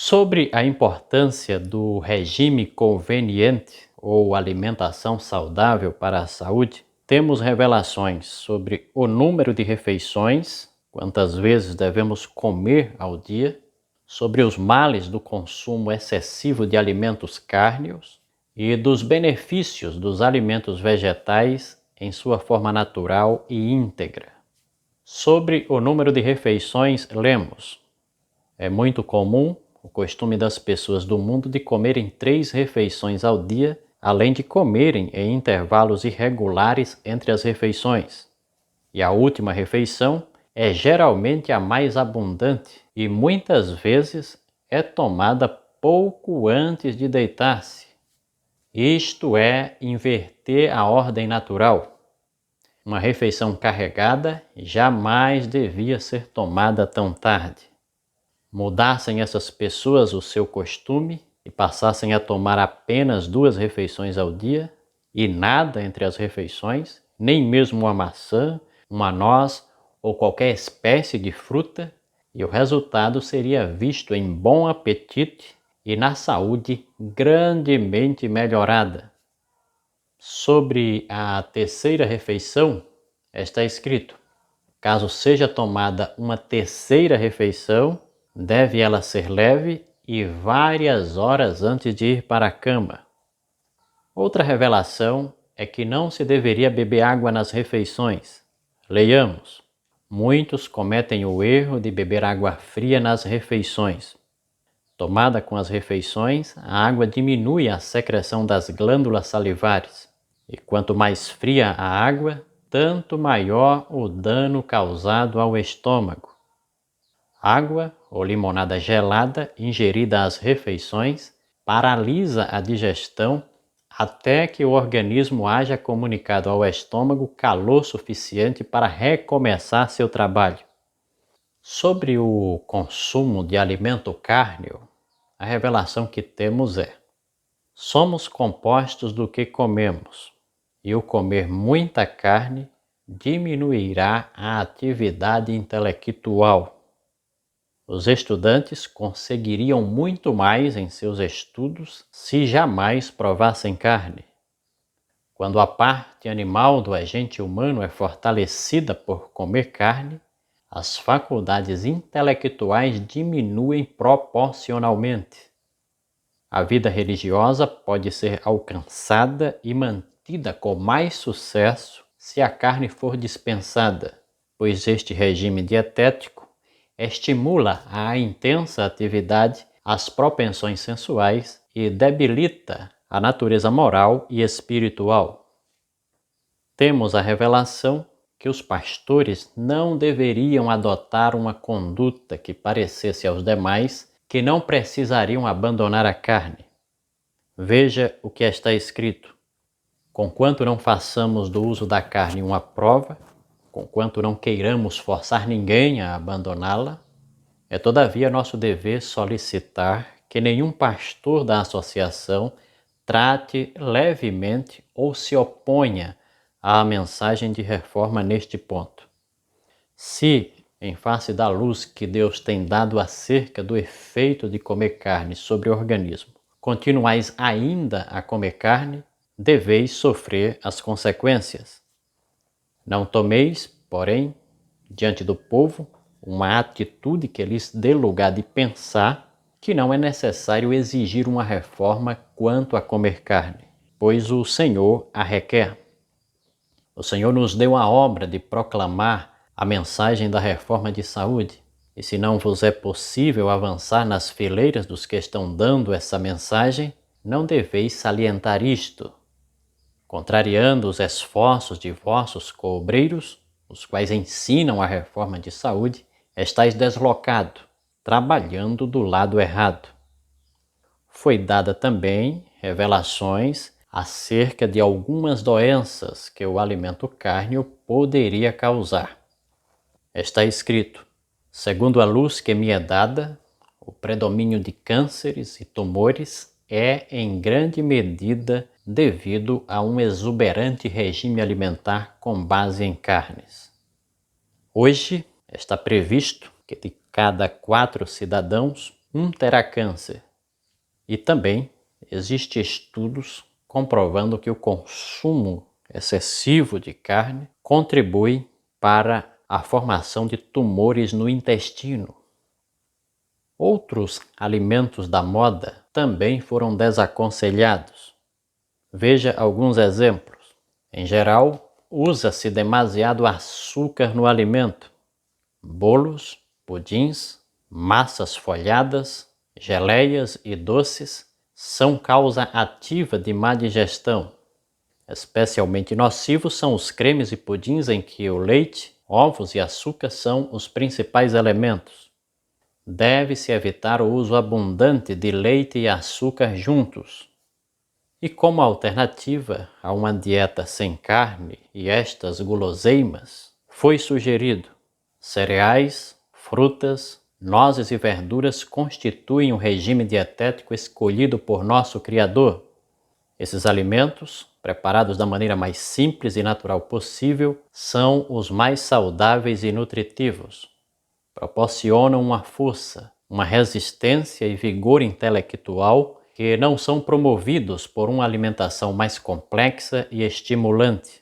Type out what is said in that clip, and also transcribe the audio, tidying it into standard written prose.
Sobre a importância do regime conveniente ou alimentação saudável para a saúde, temos revelações sobre o número de refeições, quantas vezes devemos comer ao dia, sobre os males do consumo excessivo de alimentos cárneos e dos benefícios dos alimentos vegetais em sua forma natural e íntegra. Sobre o número de refeições, lemos: é muito comum o costume das pessoas do mundo de comerem 3 refeições ao dia, além de comerem em intervalos irregulares entre as refeições. E a última refeição é geralmente a mais abundante e muitas vezes é tomada pouco antes de deitar-se. Isto é inverter a ordem natural. Uma refeição carregada jamais devia ser tomada tão tarde. Mudassem essas pessoas o seu costume e passassem a tomar apenas 2 refeições ao dia e nada entre as refeições, nem mesmo uma maçã, uma noz ou qualquer espécie de fruta, e o resultado seria visto em bom apetite e na saúde grandemente melhorada. Sobre a terceira refeição, está escrito: caso seja tomada uma terceira refeição, deve ela ser leve e várias horas antes de ir para a cama. Outra revelação é que não se deveria beber água nas refeições. Leiamos: muitos cometem o erro de beber água fria nas refeições. Tomada com as refeições, a água diminui a secreção das glândulas salivares. E quanto mais fria a água, tanto maior o dano causado ao estômago. Água ou limonada gelada ingerida às refeições paralisa a digestão até que o organismo haja comunicado ao estômago calor suficiente para recomeçar seu trabalho. Sobre o consumo de alimento cárneo, a revelação que temos é: somos compostos do que comemos, e o comer muita carne diminuirá a atividade intelectual. Os estudantes conseguiriam muito mais em seus estudos se jamais provassem carne. Quando a parte animal do agente humano é fortalecida por comer carne, as faculdades intelectuais diminuem proporcionalmente. A vida religiosa pode ser alcançada e mantida com mais sucesso se a carne for dispensada, pois este regime dietético estimula a intensa atividade, as propensões sensuais e debilita a natureza moral e espiritual. Temos a revelação que os pastores não deveriam adotar uma conduta que parecesse aos demais que não precisariam abandonar a carne. Veja o que está escrito: conquanto não façamos do uso da carne uma prova, conquanto não queiramos forçar ninguém a abandoná-la, é todavia nosso dever solicitar que nenhum pastor da associação trate levemente ou se oponha à mensagem de reforma neste ponto. Se, em face da luz que Deus tem dado acerca do efeito de comer carne sobre o organismo, continuais ainda a comer carne, deveis sofrer as consequências. Não tomeis, porém, diante do povo, uma atitude que lhes dê lugar de pensar que não é necessário exigir uma reforma quanto a comer carne, pois o Senhor a requer. O Senhor nos deu a obra de proclamar a mensagem da reforma de saúde, e se não vos é possível avançar nas fileiras dos que estão dando essa mensagem, não deveis salientar isto, contrariando os esforços de vossos coobreiros, os quais ensinam a reforma de saúde, estáis deslocado, trabalhando do lado errado. Foi dada também revelações acerca de algumas doenças que o alimento cárneo poderia causar. Está escrito: segundo a luz que me é dada, o predomínio de cânceres e tumores é em grande medida devido a um exuberante regime alimentar com base em carnes. Hoje está previsto que de cada 4 cidadãos, terá câncer. E também existem estudos comprovando que o consumo excessivo de carne contribui para a formação de tumores no intestino. Outros alimentos da moda também foram desaconselhados. Veja alguns exemplos. Em geral, usa-se demasiado açúcar no alimento. Bolos, pudins, massas folhadas, geleias e doces são causa ativa de má digestão. Especialmente nocivos são os cremes e pudins em que o leite, ovos e açúcar são os principais elementos. Deve-se evitar o uso abundante de leite e açúcar juntos. E como alternativa a uma dieta sem carne e estas guloseimas, foi sugerido: cereais, frutas, nozes e verduras constituem o regime dietético escolhido por nosso Criador. Esses alimentos, preparados da maneira mais simples e natural possível, são os mais saudáveis e nutritivos. Proporcionam uma força, uma resistência e vigor intelectual que não são promovidos por uma alimentação mais complexa e estimulante.